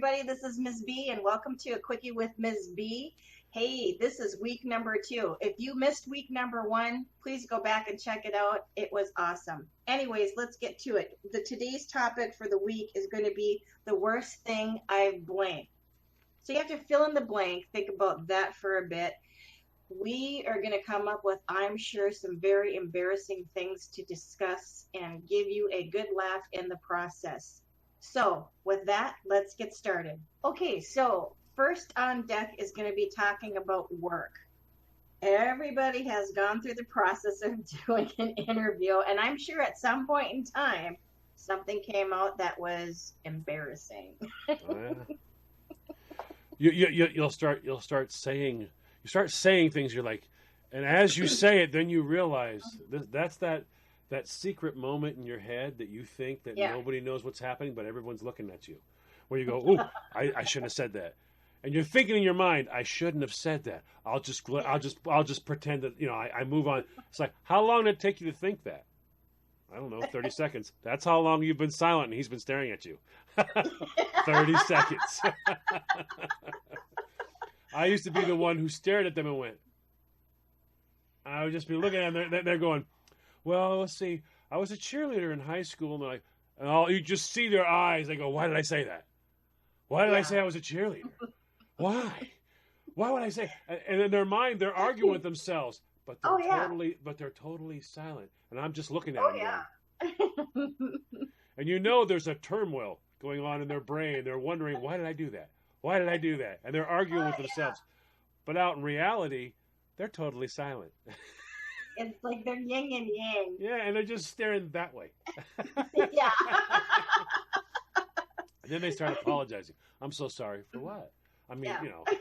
everybody. This is Ms. B, and welcome to a Quickie with Ms. B. Hey, this is week number 2. If you missed week number 1, please go back and check it out. It was awesome. Anyways, let's get to it. Today's topic for the week is going to be the worst thing I've blanked. So you have to fill in the blank. Think about that for a bit. We are going to come up with, I'm sure, some very embarrassing things to discuss and give you a good laugh in the process. So with that, let's get started. Okay, so first on deck is going to be talking about work. Everybody has gone through the process of doing an interview, and I'm sure at some point in time, something came out that was embarrassing. Oh, yeah. You'll start saying things. You're like, and as you say it, then you realize that's that secret moment in your head that you think that nobody knows what's happening, but everyone's looking at you. Where you go, "Oh, I shouldn't have said that," and you're thinking in your mind, "I shouldn't have said that. I'll just pretend that I move on." It's like, how long did it take you to think that? I don't know, 30 seconds. That's how long you've been silent, and he's been staring at you. 30 seconds. I used to be the one who stared at them and went. I would just be looking at them. They're going, well, let's see. I was a cheerleader in high school, and you just see their eyes. They go, why did I say that? Why did I say I was a cheerleader? Why? Why would I say? And in their mind, they're arguing with themselves, but they're totally silent. And I'm just looking at them. And there's a turmoil going on in their brain. They're wondering, why did I do that? Why did I do that? And they're arguing with themselves. But out in reality, they're totally silent. It's like they're yin and yang. Yeah, and they're just staring that way. Yeah. And then they start apologizing. I'm so sorry for what? I mean,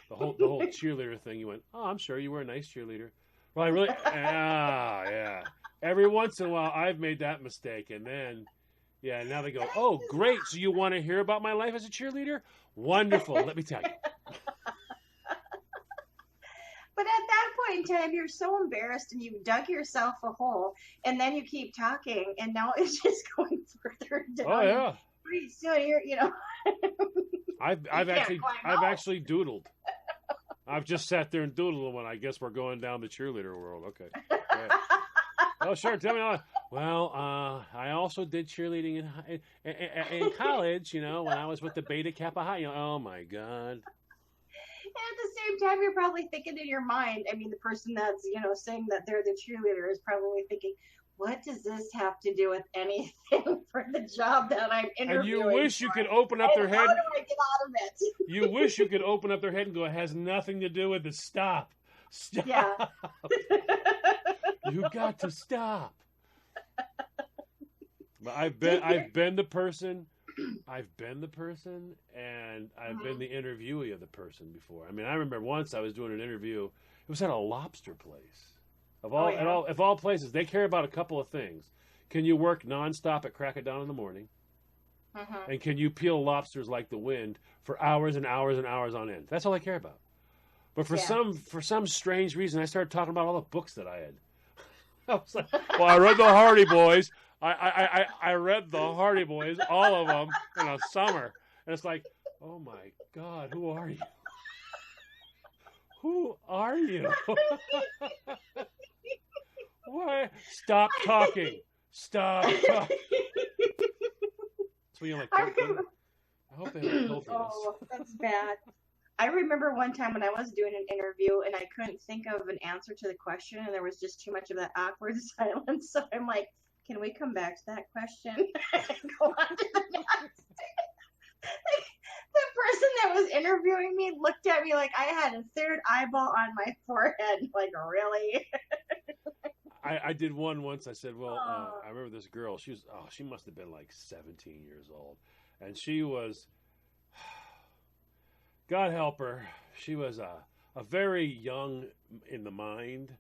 the whole cheerleader thing. You went, oh, I'm sure you were a nice cheerleader. Well, I really, yeah. Every once in a while, I've made that mistake, and then, now they go, oh, great. So you want to hear about my life as a cheerleader? Wonderful. Let me tell you. But at that point in time, you're so embarrassed and you've dug yourself a hole, and then you keep talking, and now it's just going further down. Oh yeah. Pretty soon, you're. I've actually doodled. I've just sat there and doodled when I guess we're going down the cheerleader world. Okay. Oh sure, tell me all. Well, I also did cheerleading in college. When I was with the Beta Kappa High. Oh my God. And at the same time, you're probably thinking in your mind, I mean, the person that's, saying that they're the cheerleader is probably thinking, what does this have to do with anything for the job that I'm interviewing? And you wish you could open up their head. How do I get out of it? You wish you could open up their head and go, it has nothing to do with it. Stop. Yeah. You got to stop. But I've been the person, and I've been the interviewee of the person before. I mean, I remember once I was doing an interview. It was at a lobster place. Of all places, they care about a couple of things. Can you work nonstop at crack of dawn in the morning? And can you peel lobsters like the wind for hours and hours and hours on end? That's all they care about. But for some strange reason, I started talking about all the books that I had. I was like, well, I read the Hardy Boys. I read the Hardy Boys, all of them, in a summer. And it's like, oh my God, who are you? Who are you? What? Stop talking. Stop talking. So you're like, I hope they don't kill for this. Oh, that's bad. I remember one time when I was doing an interview and I couldn't think of an answer to the question, and there was just too much of that awkward silence. So I'm like, can we come back to that question and go on to the next? The person that was interviewing me looked at me like I had a third eyeball on my forehead. Like, really? I did one once. I said, well, I remember this girl. She must have been like 17 years old. And she was, God help her, she was a very young in the mind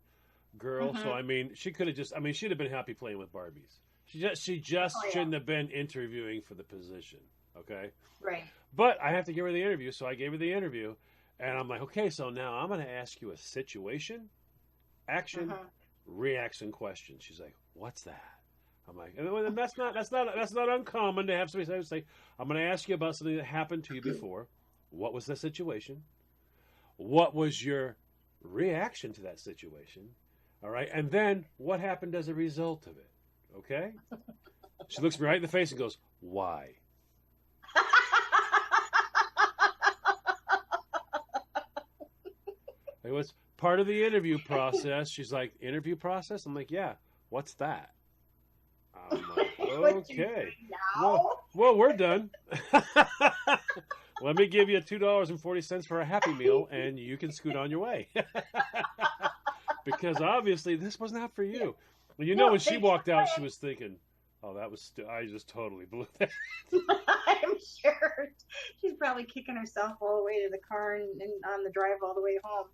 girl. So, I mean, she could have she'd have been happy playing with Barbies. She just shouldn't have been interviewing for the position. Okay? Right. But I have to give her the interview. So I gave her the interview. And I'm like, okay, so now I'm going to ask you a situation, action, reaction question. She's like, what's that? I'm like, and that's not uncommon to have somebody say, I'm going to ask you about something that happened to you before. What was the situation? What was your reaction to that situation? All right, and then what happened as a result of it? Okay. She looks me right in the face and goes, "Why?" It was part of the interview process. She's like, "Interview process?" I'm like, "Yeah. What's that?" I'm like, "Okay. Well, we're done. Let me give you $2.40 for a Happy Meal, and you can scoot on your way." Because obviously this was not for you. Well, you know, when she walked out, she was thinking, "Oh, that was I just totally blew that." I'm sure she's probably kicking herself all the way to the car and on the drive all the way home.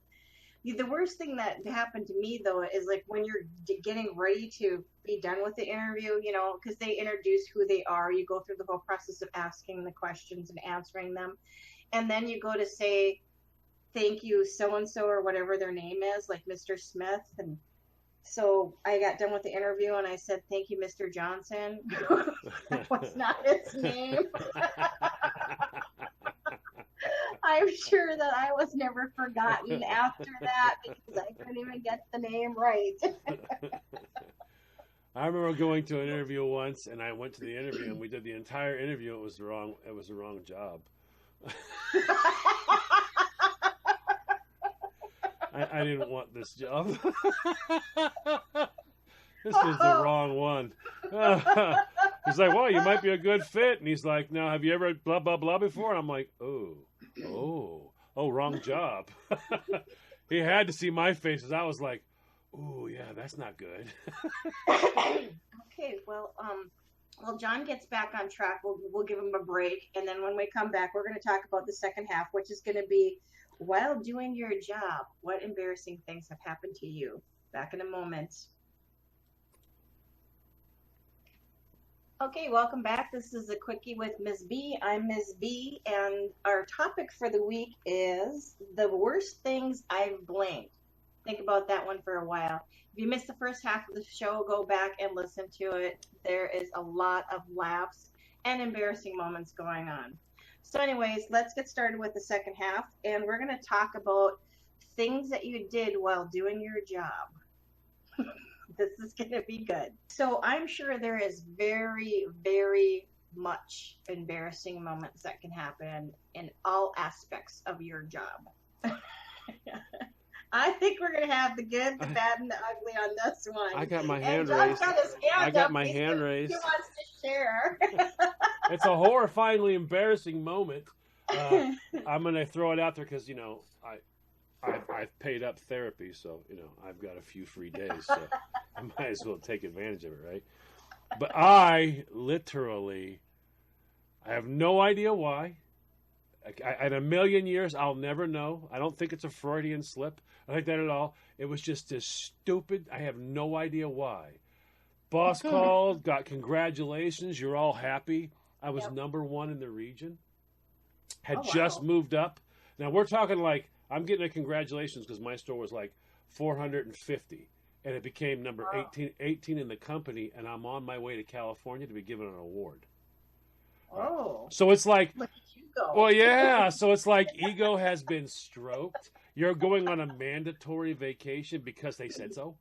The worst thing that happened to me though is like when you're getting ready to be done with the interview, you know, because they introduce who they are. You go through the whole process of asking the questions and answering them, and then you go to say thank you so and so or whatever their name is, like Mr. Smith. And so I got done with the interview and I said thank you, Mr. Johnson. That was not his name. I'm sure that I was never forgotten after that because I couldn't even get the name right. I remember going to an interview once, and I went to the interview, and we did the entire interview. It was the wrong job. I didn't want this job. This was the wrong one. He's like, "Well, you might be a good fit," and he's like, "Now, have you ever blah blah blah before?" And I'm like, "Oh, wrong job." He had to see my faces. I was like, "Ooh, yeah, that's not good." Okay, well, John gets back on track. We'll give him a break, and then when we come back, we're going to talk about the second half, which is going to be while doing your job, what embarrassing things have happened to you. Back in a moment. Okay, welcome back. This is a Quickie with Ms. B. I'm Ms. B, and our topic for the week is the worst things I've blamed. Think about that one for a while. If you missed the first half of the show, go back and listen to it. There is a lot of laughs and embarrassing moments going on. So anyways, let's get started with the second half, and we're going to talk about things that you did while doing your job. This is going to be good. So I'm sure there is very, very much embarrassing moments that can happen in all aspects of your job. I think we're going to have the good, the bad, and the ugly on this one. I got my hand raised. I got my hand raised. He wants to share. It's a horrifyingly embarrassing moment. I'm going to throw it out there because, you know, I've paid up therapy, so, you know, I've got a few free days, so I might as well take advantage of it, right? But I have no idea why. In a million years, I'll never know. I don't think it's a Freudian slip. I think that at all. It was just this stupid. I have no idea why. Boss called, got congratulations. You're all happy. I was number one in the region. Had just moved up. Now we're talking like I'm getting a congratulations because my store was like 450, and it became number 18 in the company, and I'm on my way to California to be given an award. So it's like, look at you go. Well, yeah. So it's like ego has been stroked. You're going on a mandatory vacation because they said so.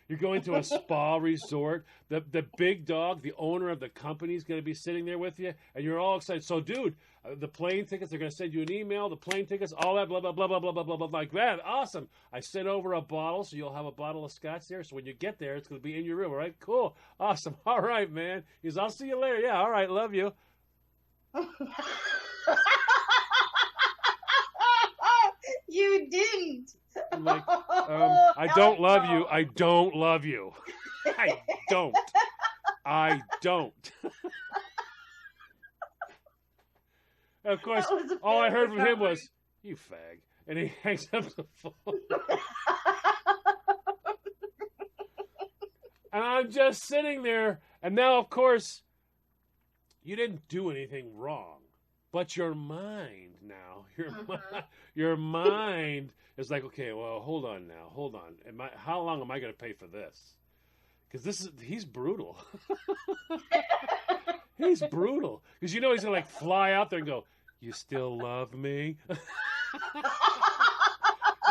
You're going to a spa resort. The big dog, the owner of the company, is going to be sitting there with you, and you're all excited. So, dude, the plane tickets, they're going to send you an email, the plane tickets, all that, blah, blah, blah, blah, blah, blah, blah, blah, like that. Awesome. I sent over a bottle, so you'll have a bottle of scotch there. So when you get there, it's going to be in your room. All right, cool. Awesome. All right, man. He goes, I'll see you later. Yeah, all right, love you. You didn't. I'm like, I don't love you. I don't love you. I don't. I don't. And of course, all I heard from him was, "You fag," and he hangs up the phone. And I'm just sitting there, and now, of course, you didn't do anything wrong, but your mind now, your mind is like, okay, well, hold on now, hold on. How long am I going to pay for this? because he's brutal. He's brutal because you know he's gonna like fly out there and go, "You still love me?"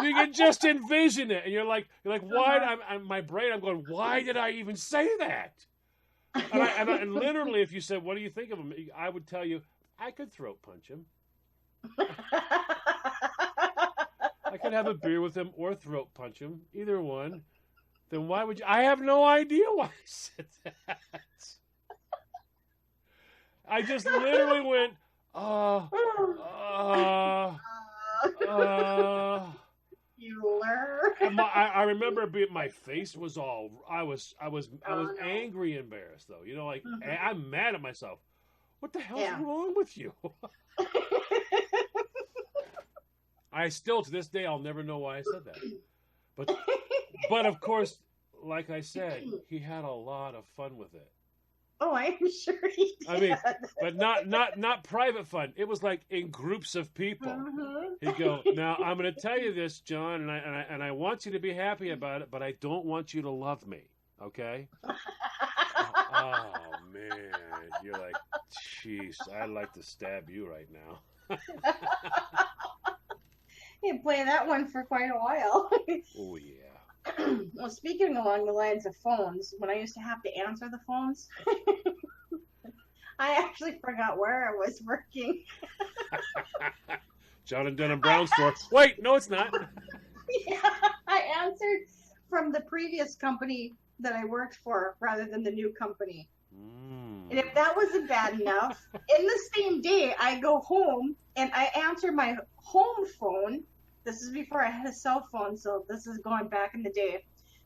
You can just envision it, and you're like, why? My brain, I'm going, why did I even say that? And literally, if you said, "What do you think of him?" I would tell you, I could throat punch him. I could have a beer with him or throat punch him, either one. Then why would you? I have no idea why I said that. I just literally went, You learn. I remember my face was all, I was angry, embarrassed though. You know, like I'm mad at myself. What the hell's wrong with you? I still, to this day, I'll never know why I said that. But of course, like I said, he had a lot of fun with it. Oh, I'm sure he did. I mean, but not private fun. It was like in groups of people. He'd go, "Now I'm going to tell you this, John, and I want you to be happy about it, but I don't want you to love me, okay?" Oh man, you're like, "Jeez, I'd like to stab you right now." You play that one for quite a while. Oh yeah. Well, speaking along the lines of phones, when I used to have to answer the phones, I actually forgot where I was working. John and Denham Brown store. Wait, no, it's not. Yeah, I answered from the previous company that I worked for rather than the new company. And if that wasn't bad enough, in the same day, I go home and I answer my home phone. This is before I had a cell phone, so this is going back in the day.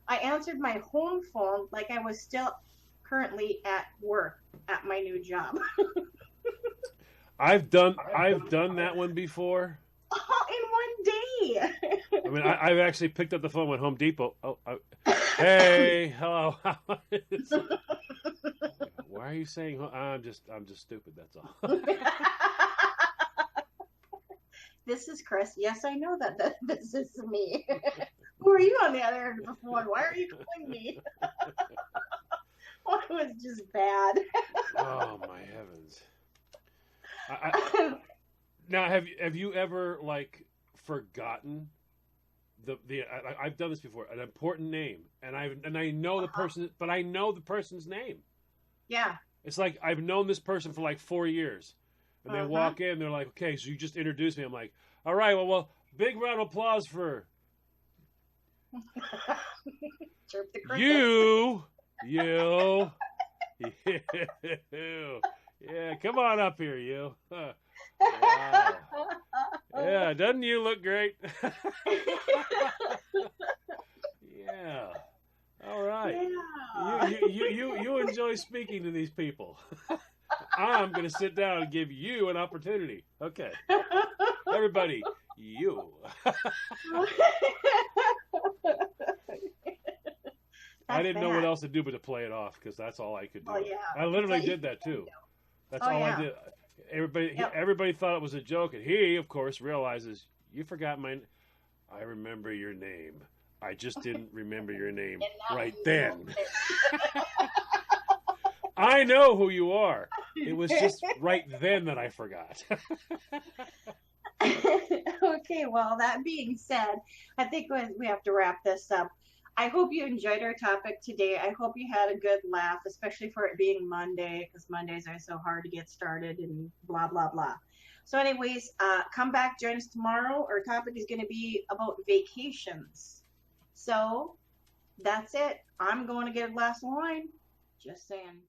I answered my home phone like I was still currently at work at my new job. I've done that one before. In one day. I mean, I've actually picked up the phone at Home Depot. Hey, hello. Why are you saying? I'm just stupid. That's all. This is Chris. Yes, I know that this is me. Who are you on the other end of the phone? Why are you calling me? Well, it was just bad. Oh my heavens! Now, have you ever like forgotten I've done this before, an important name, and I know the person, but I know the person's name. Yeah. It's like I've known this person for like 4 years. And they walk in, they're like, "Okay, so you just introduced me." I'm like, "All right, well, big round of applause for Chirp the cricket. you. Yeah, come on up here, you. Wow. Yeah, doesn't you look great?" Yeah. All right. Yeah. You enjoy speaking to these people. I'm going to sit down and give you an opportunity. Okay. Everybody, you. I didn't know what else to do but to play it off because that's all I could do. Oh, yeah. I literally did that too. That's all I did. Everybody thought it was a joke, and he, of course, realizes, "You forgot my. I remember your name. I just didn't remember your name right then." I know who you are. It was just right then that I forgot. Okay, well, that being said, I think we have to wrap this up. I hope you enjoyed our topic today. I hope you had a good laugh, especially for it being Monday, because Mondays are so hard to get started and blah, blah, blah. So anyways, come back, join us tomorrow. Our topic is going to be about vacations. So that's it. I'm going to get a glass of wine. Just saying.